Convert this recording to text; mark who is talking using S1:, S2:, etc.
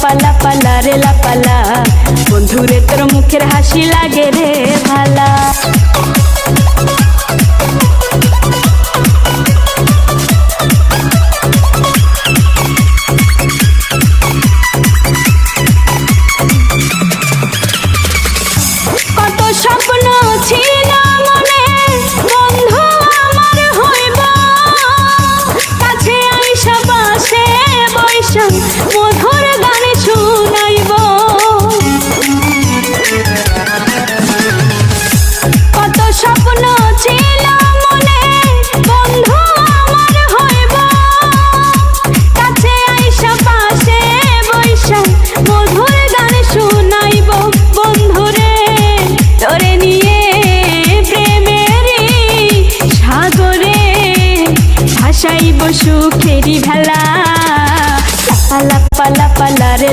S1: লাপালা পালা রে লাপালা, বন্ধুরে তোর মুখের হাসি লাগে রে ভালা। কত স্বপ্ন ছিল মনে বন্ধু আমার হইব, কাছে আইসা পাশে বৈশা মধুর গান শুনাইব। কত স্বপ্ন ছিল মনে বন্ধু আমার হইব, কাছে আইসা পাশে বৈশা মধুর গান শুনাইব। বন্ধুরে তোরে নিয়ে প্রেমেরই সাগরে ভাসাইব সুখেরই ভেলা।